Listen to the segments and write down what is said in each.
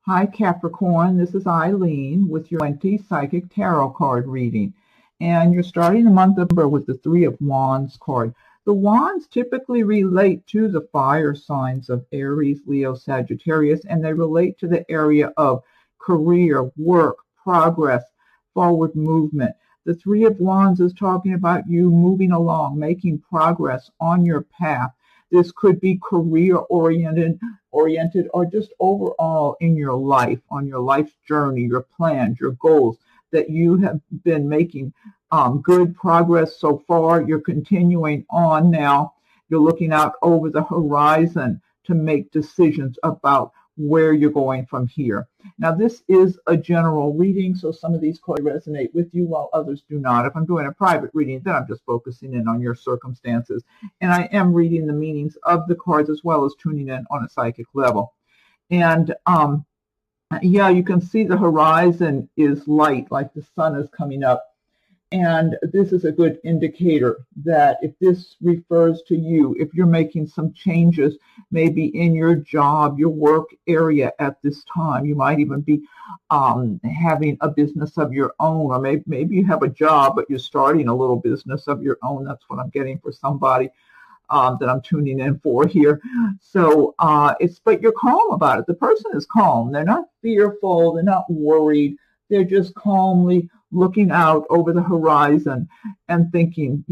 Hi Capricorn, this is Eileen with your 20 Psychic Tarot card reading. And you're starting the month of November with the Three of Wands card. The Wands typically relate to the fire signs of Aries, Leo, Sagittarius, and they relate to the area of career, work, progress, forward movement. The Three of Wands is talking about you moving along, making progress on your path. This could be career-oriented or just overall in your life, on your life's journey, your plans, your goals, that you have been making good progress so far. You're continuing on now. You're looking out over the horizon to make decisions about where you're going from here. Now, this is a general reading, so some of these cards resonate with you while others do not. If I'm doing a private reading, then I'm just focusing in on your circumstances. And I am reading the meanings of the cards as well as tuning in on a psychic level. And yeah, you can see the horizon is light, like the sun is coming up. And this is a good indicator that if this refers to you, if you're making some changes, maybe in your job, your work area at this time, you might even be having a business of your own, or maybe you have a job, but you're starting a little business of your own. That's what I'm getting for somebody that I'm tuning in for here. So but you're calm about it. The person is calm. They're not fearful. They're not worried. They're just calmly looking out over the horizon and thinking,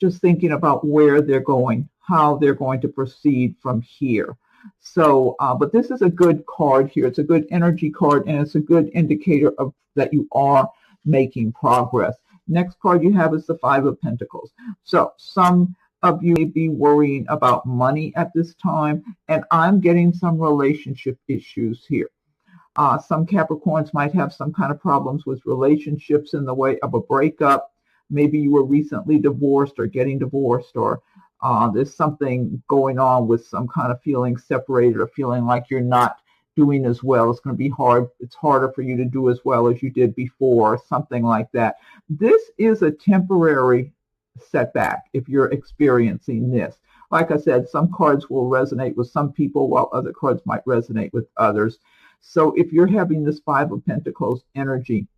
just thinking about where they're going, how they're going to proceed from here. So, but this is a good card here. It's a good energy card, and it's a good indicator of that you are making progress. Next card you have is the Five of Pentacles. So some of you may be worrying about money at this time, and I'm getting some relationship issues here. Some Capricorns might have some kind of problems with relationships in the way of a breakup. Maybe you were recently divorced or getting divorced, or there's something going on with some kind of feeling separated or feeling like you're not doing as well. It's going to be hard. It's harder for you to do as well as you did before, something like that. This is a temporary setback if you're experiencing this. Like I said, some cards will resonate with some people while other cards might resonate with others. So if you're having this Five of Pentacles energy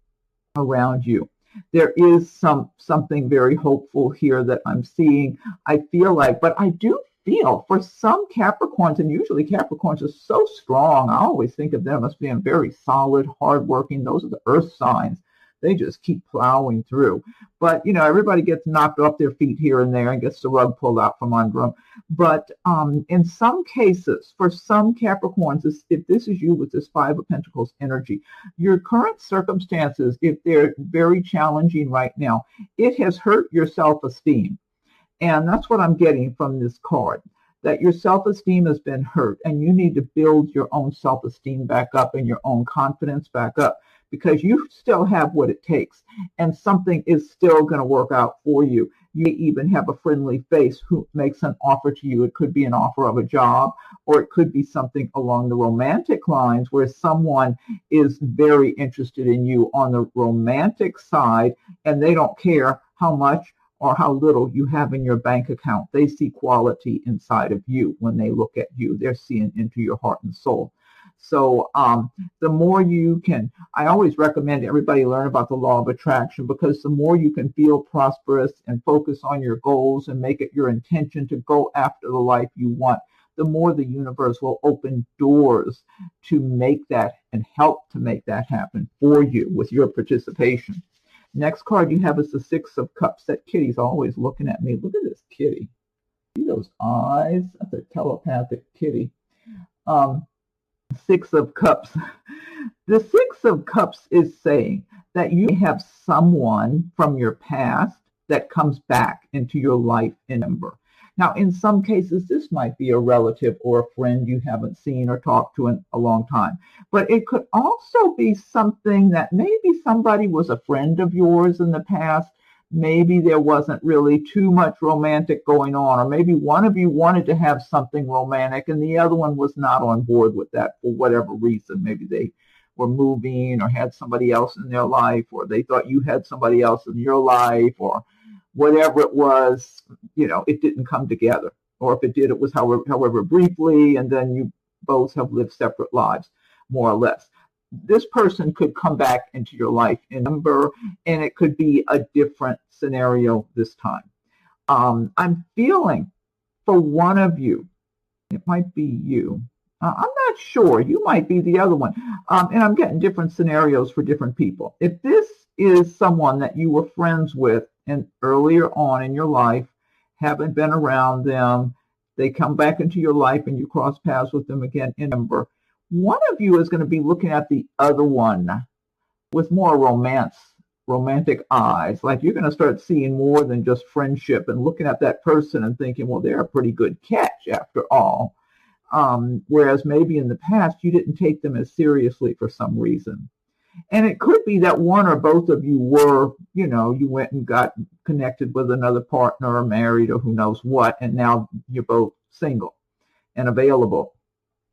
around you, there is something very hopeful here that I'm seeing. I feel like, but I do feel for some Capricorns, and usually Capricorns are so strong. I always think of them as being very solid, hardworking. Those are the earth signs. They just keep plowing through. But, everybody gets knocked off their feet here and there and gets the rug pulled out from under them. But in some cases, for some Capricorns, if this is you with this Five of Pentacles energy, your current circumstances, if they're very challenging right now, it has hurt your self-esteem. And that's what I'm getting from this card, that your self-esteem has been hurt, and you need to build your own self-esteem back up and your own confidence back up, because you still have what it takes, and something is still going to work out for you. You may even have a friendly face who makes an offer to you. It could be an offer of a job, or it could be something along the romantic lines where someone is very interested in you on the romantic side, and they don't care how much or how little you have in your bank account. They see quality inside of you when they look at you. They're seeing into your heart and soul. So the more you can, I always recommend everybody learn about the law of attraction, because the more you can feel prosperous and focus on your goals and make it your intention to go after the life you want, the more the universe will open doors to make that and help to make that happen for you with your participation. Next card you have is the Six of Cups. That kitty's always looking at me. Look at this kitty. See those eyes? That's a telepathic kitty. Six of Cups. The Six of Cups is saying that you have someone from your past that comes back into your life in number. Now, in some cases, this might be a relative or a friend you haven't seen or talked to in a long time. But it could also be something that maybe somebody was a friend of yours in the past. Maybe there wasn't really too much romantic going on, or maybe one of you wanted to have something romantic and the other one was not on board with that for whatever reason. Maybe they were moving or had somebody else in their life, or they thought you had somebody else in your life, or whatever it was, it didn't come together. Or if it did, it was however briefly, and then you both have lived separate lives. more or less. This person could come back into your life in number, and it could be a different scenario this time. I'm feeling for one of you, it might be you. I'm not sure. You might be the other one. And I'm getting different scenarios for different people. If this is someone that you were friends with and earlier on in your life, haven't been around them, they come back into your life and you cross paths with them again in number, one of you is going to be looking at the other one with more romantic eyes. Like you're going to start seeing more than just friendship and looking at that person and thinking, well, they're a pretty good catch after all. Whereas maybe in the past you didn't take them as seriously for some reason. And it could be that one or both of you were, you went and got connected with another partner or married or who knows what, and now you're both single and available.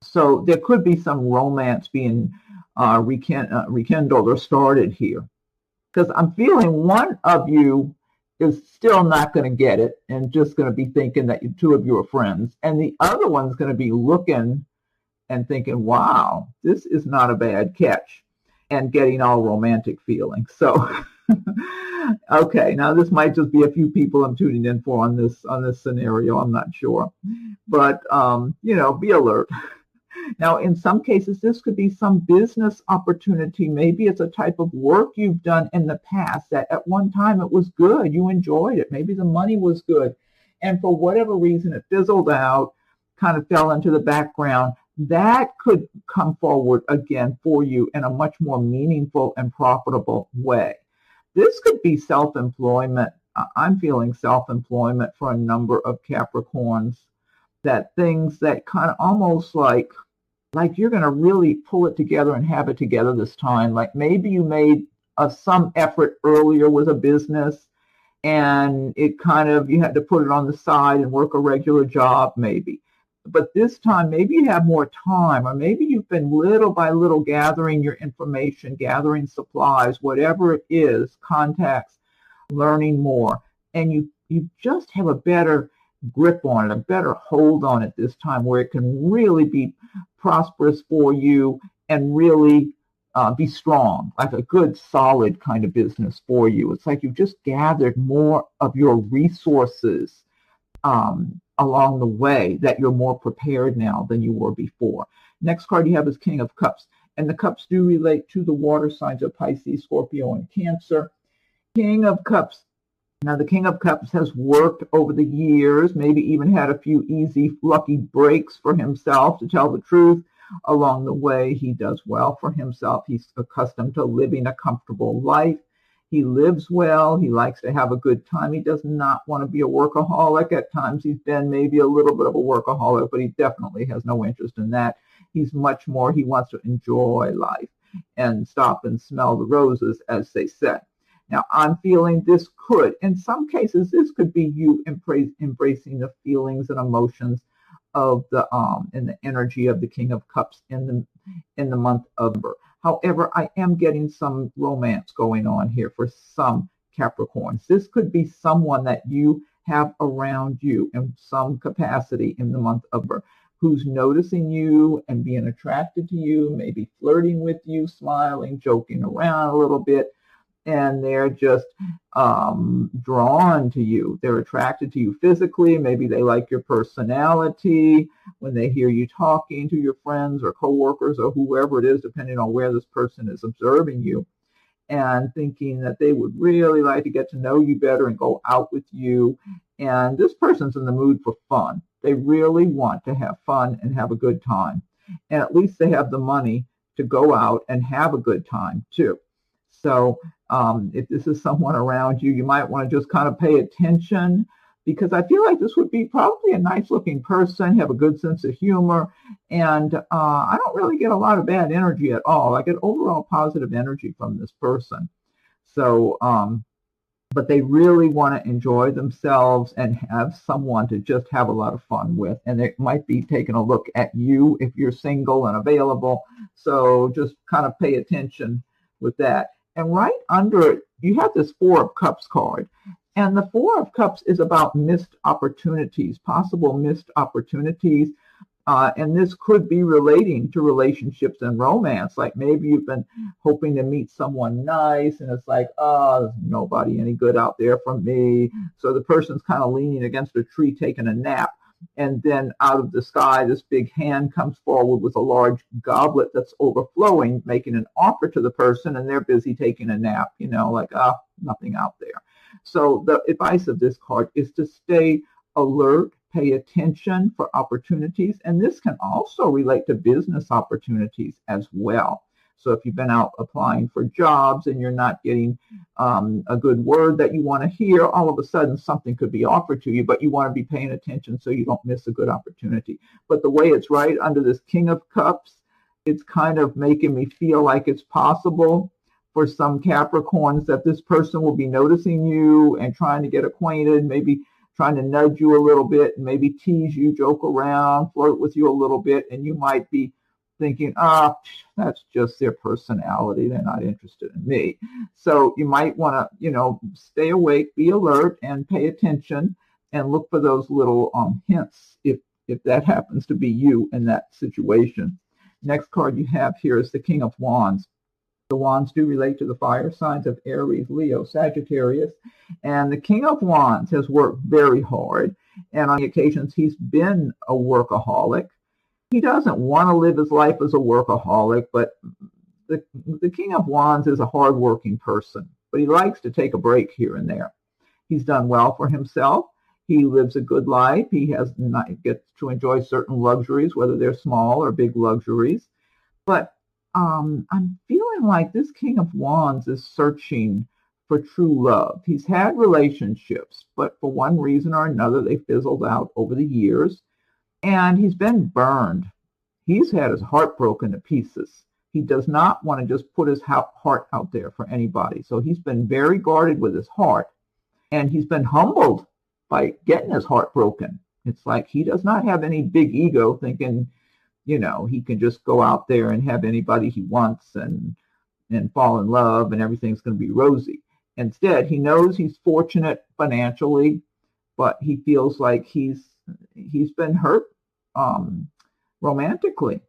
So there could be some romance being rekindled or started here. Because I'm feeling one of you is still not going to get it and just going to be thinking that you two of you are friends. And the other one's going to be looking and thinking, wow, this is not a bad catch, and getting all romantic feelings. So, okay, now this might just be a few people I'm tuning in for on this scenario. I'm not sure. But, be alert. Now, in some cases, this could be some business opportunity. Maybe it's a type of work you've done in the past that at one time it was good. You enjoyed it. Maybe the money was good. And for whatever reason, it fizzled out, kind of fell into the background. That could come forward again for you in a much more meaningful and profitable way. This could be self-employment. I'm feeling self-employment for a number of Capricorns, that things that kind of almost like you're going to really pull it together and have it together this time. Like maybe you made some effort earlier with a business and it kind of, you had to put it on the side and work a regular job maybe. But this time, maybe you have more time, or maybe you've been little by little gathering your information, gathering supplies, whatever it is, contacts, learning more. And you just have a better grip on it, a better hold on it this time, where it can really be prosperous for you and really be strong, like a good, solid kind of business for you. It's like you've just gathered more of your resources along the way, that you're more prepared now than you were before. Next card you have is King of Cups. And the cups do relate to the water signs of Pisces, Scorpio, and Cancer. King of Cups. Now, the King of Cups has worked over the years, maybe even had a few easy, lucky breaks for himself, to tell the truth. Along the way, he does well for himself. He's accustomed to living a comfortable life. He lives well. He likes to have a good time. He does not want to be a workaholic. At times, he's been maybe a little bit of a workaholic, but he definitely has no interest in that. He's much more, he wants to enjoy life and stop and smell the roses, as they say. Now, I'm feeling this could, in some cases, this could be you embracing the feelings and emotions of the and the energy of the King of Cups in the month of November. However, I am getting some romance going on here for some Capricorns. This could be someone that you have around you in some capacity in the month of November, who's noticing you and being attracted to you, maybe flirting with you, smiling, joking around a little bit. And they're just drawn to you. They're attracted to you physically. Maybe they like your personality when they hear you talking to your friends or coworkers or whoever it is, depending on where this person is observing you, and thinking that they would really like to get to know you better and go out with you. And this person's in the mood for fun. They really want to have fun and have a good time. And at least they have the money to go out and have a good time too. So if this is someone around you, you might want to just kind of pay attention, because I feel like this would be probably a nice looking person, have a good sense of humor. And I don't really get a lot of bad energy at all. I get overall positive energy from this person. So, but they really want to enjoy themselves and have someone to just have a lot of fun with. And they might be taking a look at you if you're single and available. So just kind of pay attention with that. And right under it, you have this Four of Cups card. And the Four of Cups is about missed opportunities, possible missed opportunities. And this could be relating to relationships and romance. Like maybe you've been hoping to meet someone nice and it's like, oh, there's nobody any good out there for me. So the person's kind of leaning against a tree taking a nap. And then out of the sky, this big hand comes forward with a large goblet that's overflowing, making an offer to the person, and they're busy taking a nap, like, nothing out there. So the advice of this card is to stay alert, pay attention for opportunities, and this can also relate to business opportunities as well. So if you've been out applying for jobs and you're not getting a good word that you want to hear, all of a sudden something could be offered to you, but you want to be paying attention so you don't miss a good opportunity. But the way it's right under this King of Cups, it's kind of making me feel like it's possible for some Capricorns that this person will be noticing you and trying to get acquainted, maybe trying to nudge you a little bit, and maybe tease you, joke around, flirt with you a little bit, and you might be thinking, that's just their personality. They're not interested in me. So you might want to, stay awake, be alert, and pay attention, and look for those little hints if that happens to be you in that situation. Next card you have here is the King of Wands. The Wands do relate to the fire signs of Aries, Leo, Sagittarius. And the King of Wands has worked very hard. And on occasions, he's been a workaholic. He doesn't want to live his life as a workaholic, but the King of Wands is a hardworking person, but he likes to take a break here and there. He's done well for himself. He lives a good life. He gets to enjoy certain luxuries, whether they're small or big luxuries. But I'm feeling like this King of Wands is searching for true love. He's had relationships, but for one reason or another, they fizzled out over the years. And he's been burned. He's had his heart broken to pieces. He does not want to just put his heart out there for anybody. So he's been very guarded with his heart. And he's been humbled by getting his heart broken. It's like he does not have any big ego thinking, he can just go out there and have anybody he wants and fall in love and everything's going to be rosy. Instead, he knows he's fortunate financially, but he feels like he's been hurt romantically,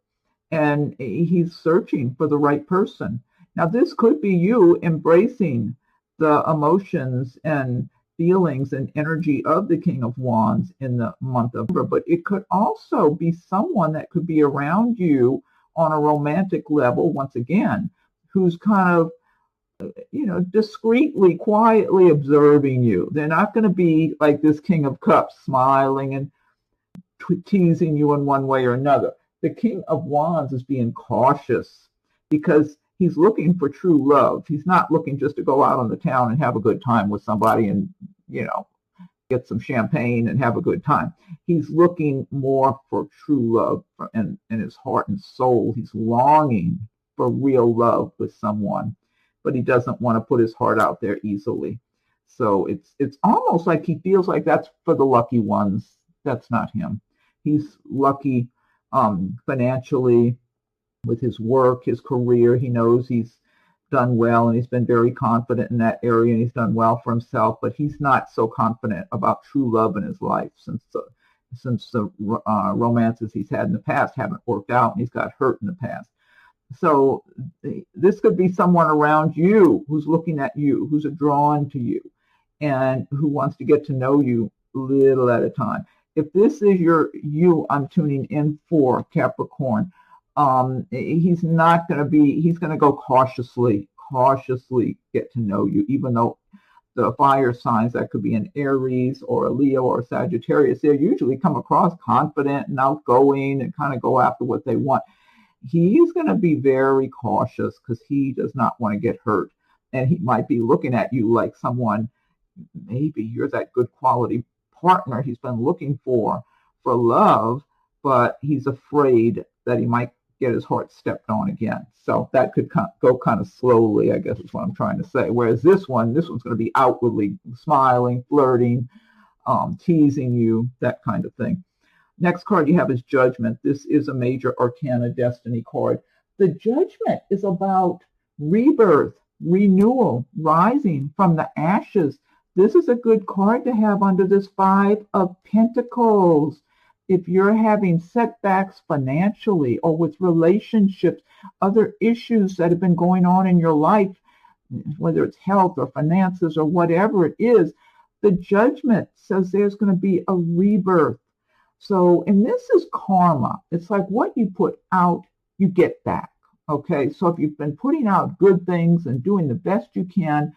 and he's searching for the right person. Now, this could be you embracing the emotions and feelings and energy of the King of Wands in the month of November, but it could also be someone that could be around you on a romantic level, once again, who's kind of discreetly, quietly observing you. They're not going to be like this King of Cups smiling and teasing you in one way or another. The King of Wands is being cautious because he's looking for true love. He's not looking just to go out on the town and have a good time with somebody and, get some champagne and have a good time. He's looking more for true love in his heart and soul. He's longing for real love with someone, but he doesn't want to put his heart out there easily. So it's almost like he feels like that's for the lucky ones. That's not him. He's lucky financially with his work, his career. He knows he's done well and he's been very confident in that area and he's done well for himself, but he's not so confident about true love in his life since the romances he's had in the past haven't worked out and he's got hurt in the past. So this could be someone around you who's looking at you, who's drawn to you, and who wants to get to know you little at a time. If this is you I'm tuning in for, Capricorn, he's not going to be, he's going to go cautiously get to know you, even though the fire signs that could be an Aries or a Leo or a Sagittarius, they usually come across confident and outgoing and kind of go after what they want. He's going to be very cautious because he does not want to get hurt. And he might be looking at you like someone, maybe you're that good quality partner he's been looking for love, but he's afraid that he might get his heart stepped on again. So that could go kind of slowly, I guess is what I'm trying to say. Whereas this one's going to be outwardly smiling, flirting, teasing you, that kind of thing. Next card you have is Judgment. This is a major arcana destiny card. The Judgment is about rebirth, renewal, rising from the ashes. This is a good card to have under this Five of Pentacles If you're having setbacks financially or with relationships, other issues that have been going on in your life, whether it's health or finances or whatever it is, the judgment says there's going to be a rebirth. So, and this is karma. It's like what you put out, you get back. Okay, so if you've been putting out good things and doing the best you can,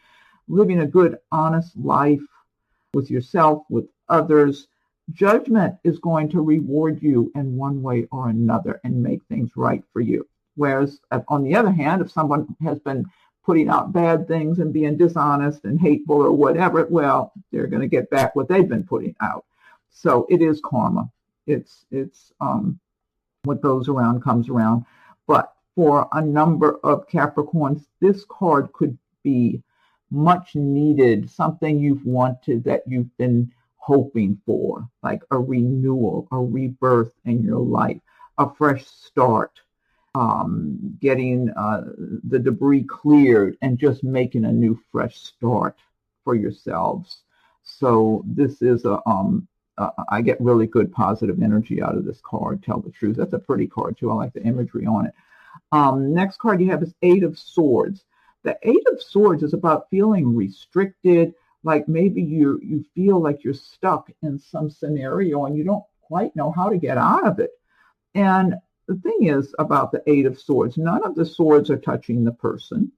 living a good, honest life with yourself, with others, judgment is going to reward you in one way or another and make things right for you. Whereas, on the other hand, if someone has been putting out bad things and being dishonest and hateful or whatever, well, they're going to get back what they've been putting out. So it is karma. It's what goes around comes around. But for a number of Capricorns, this card could be much needed, something you've wanted, that you've been hoping for, like a renewal, a rebirth in your life, a fresh start, getting the debris cleared and just making a new fresh start for yourselves. So this is I get really good positive energy out of this card, tell the truth. That's a pretty card too. I like the imagery on it. Next card you have is Eight of Swords. The Eight of Swords is about feeling restricted, like maybe you feel like you're stuck in some scenario and you don't quite know how to get out of it. And the thing is about the Eight of Swords, none of the swords are touching the person.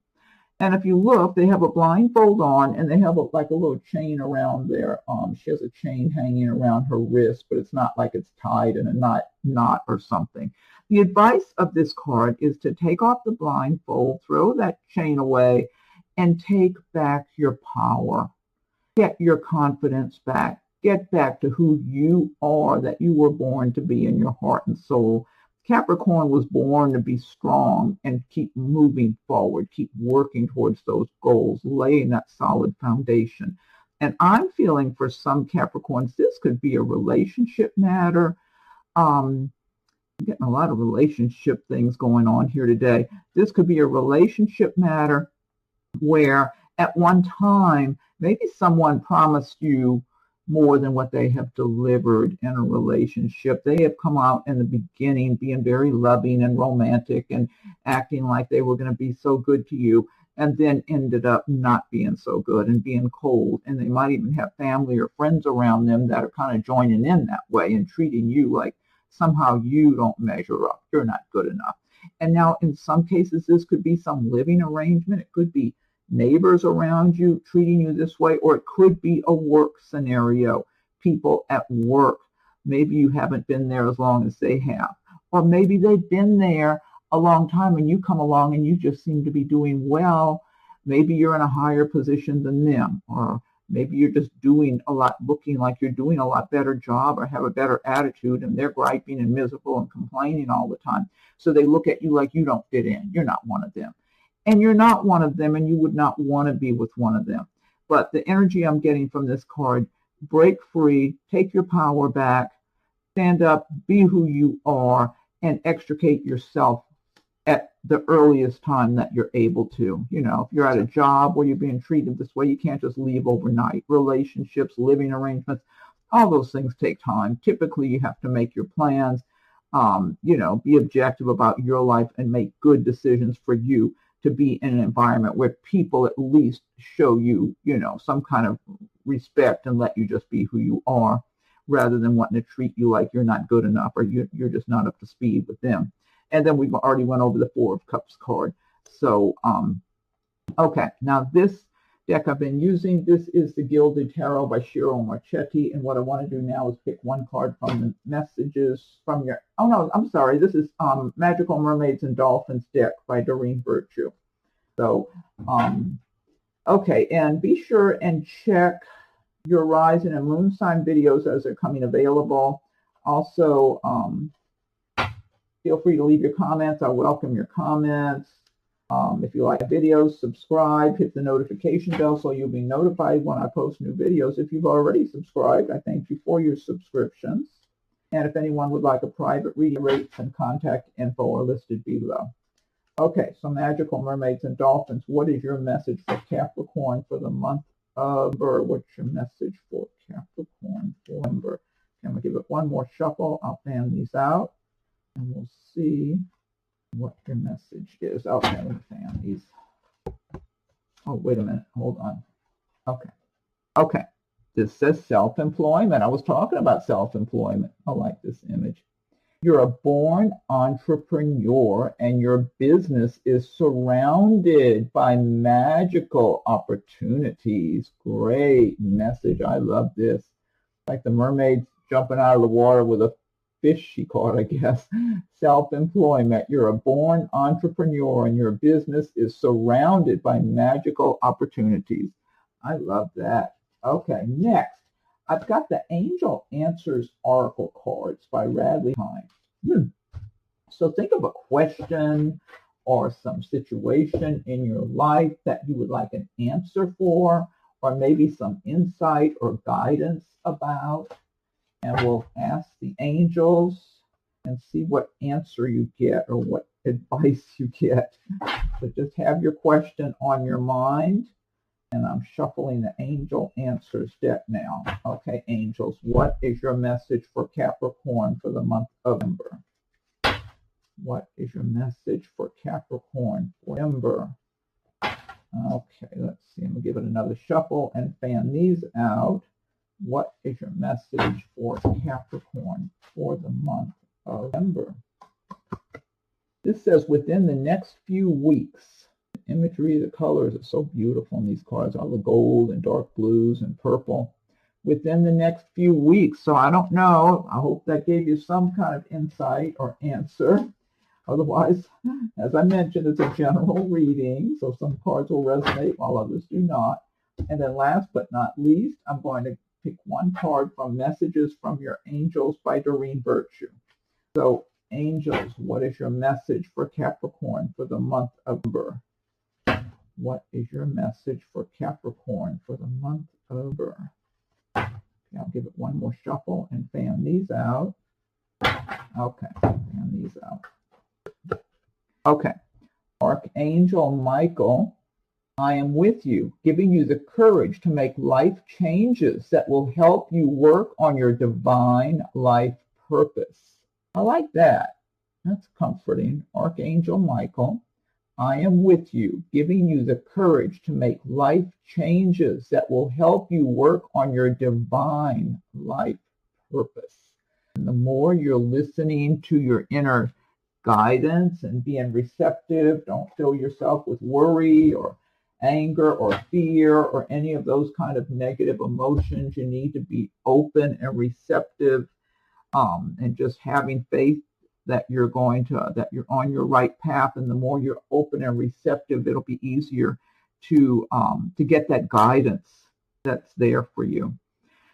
And if you look, they have a blindfold on and they have like a little chain around their, she has a chain hanging around her wrist, but it's not like it's tied in a knot or something. The advice of this card is to take off the blindfold, throw that chain away, and take back your power. Get your confidence back. Get back to who you are, that you were born to be in your heart and soul. Capricorn was born to be strong and keep moving forward, keep working towards those goals, laying that solid foundation. And I'm feeling for some Capricorns, this could be a relationship matter. I'm getting a lot of relationship things going on here today. This could be a relationship matter where at one time, maybe someone promised you more than what they have delivered in a relationship. They have come out in the beginning being very loving and romantic and acting like they were going to be so good to you, and then ended up not being so good and being cold. And they might even have family or friends around them that are kind of joining in that way and treating you like somehow you don't measure up. You're not good enough. And now in some cases, this could be some living arrangement. It could be neighbors around you treating you this way, or it could be a work scenario, people at work. Maybe you haven't been there as long as they have, or maybe they've been there a long time and you come along and you just seem to be doing well. Maybe you're in a higher position than them, or maybe you're just doing a lot, looking like you're doing a lot better job or have a better attitude, and they're griping and miserable and complaining all the time. So they look at you like you don't fit in. You're not one of them. And you're not one of them, and you would not want to be with one of them. But the energy I'm getting from this card, break free, take your power back, stand up, be who you are, and extricate yourself at the earliest time that you're able to. You know, if you're at a job where you're being treated this way, you can't just leave overnight. Relationships, living arrangements, all those things take time. Typically, you have to make your plans, be objective about your life and make good decisions for you, to be in an environment where people at least show you, some kind of respect and let you just be who you are, rather than wanting to treat you like you're not good enough or you're just not up to speed with them. And then we've already went over the Four of Cups card. So, okay, now this deck I've been using, this is the Gilded Tarot by Cheryl Marchetti. And what I want to do now is pick one card from the messages from your, oh no, I'm sorry. This is Magical Mermaids and Dolphins deck by Doreen Virtue. So, okay, and be sure and check your rising and moon sign videos as they're coming available. Also, feel free to leave your comments. I welcome your comments. If you like videos, subscribe, hit the notification bell so you'll be notified when I post new videos. If you've already subscribed, I thank you for your subscriptions. And if anyone would like a private reading, rates and contact info are listed below. Okay, so Magical Mermaids and Dolphins, what is your message for Capricorn for the month of, or what's your message for Capricorn for November I'm going to give it one more shuffle. I'll fan these out, and we'll see what your message is. Okay, let me fan these. Oh, wait a minute. Hold on. Okay. Okay. This says self-employment. I was talking about self-employment. I like this image. You're a born entrepreneur, and your business is surrounded by magical opportunities. Great message. I love this. Like the mermaid jumping out of the water with a fish she caught, I guess. Self-employment. You're a born entrepreneur, and your business is surrounded by magical opportunities. I love that. Okay, next. I've got the Angel Answers Oracle cards by Radley Hine. So think of a question or some situation in your life that you would like an answer for, or maybe some insight or guidance about. And we'll ask the angels and see what answer you get or what advice you get. So just have your question on your mind. And I'm shuffling the Angel Answers deck now. Okay, angels, what is your message for Capricorn for the month of November? What is your message for Capricorn for November? Okay, let's see. I'm going to give it another shuffle and fan these out. What is your message for Capricorn for the month of November? This says within the next few weeks. Imagery, the colors are so beautiful in these cards, all the gold and dark blues and purple. Within the next few weeks, so I don't know. I hope that gave you some kind of insight or answer. Otherwise, as I mentioned, it's a general reading, so some cards will resonate while others do not. And then last but not least, I'm going to pick one card from Messages from Your Angels by Doreen Virtue. So, angels, what is your message for Capricorn for the month of November? What is your message for Capricorn for the month of November? Okay, I'll give it one more shuffle and fan these out. Okay, fan these out. Okay, Archangel Michael, I am with you, giving you the courage to make life changes that will help you work on your divine life purpose. I like that. That's comforting. Archangel Michael, I am with you, giving you the courage to make life changes that will help you work on your divine life purpose. And the more you're listening to your inner guidance and being receptive, don't fill yourself with worry or anger or fear or any of those kind of negative emotions. You need to be open and receptive, and just having faith that you're on your right path. And the more you're open and receptive, it'll be easier to get that guidance that's there for you.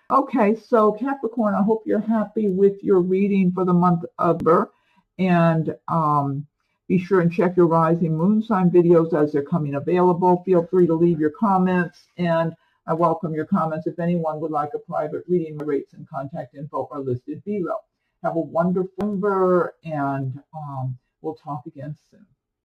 Okay, so Capricorn, I hope you're happy with your reading for the month of November. And be sure and check your rising moon sign videos as they're coming available. Feel free to leave your comments, and I welcome your comments. If anyone would like a private reading, my rates and contact info are listed below. Have a wonderful November, and we'll talk again soon.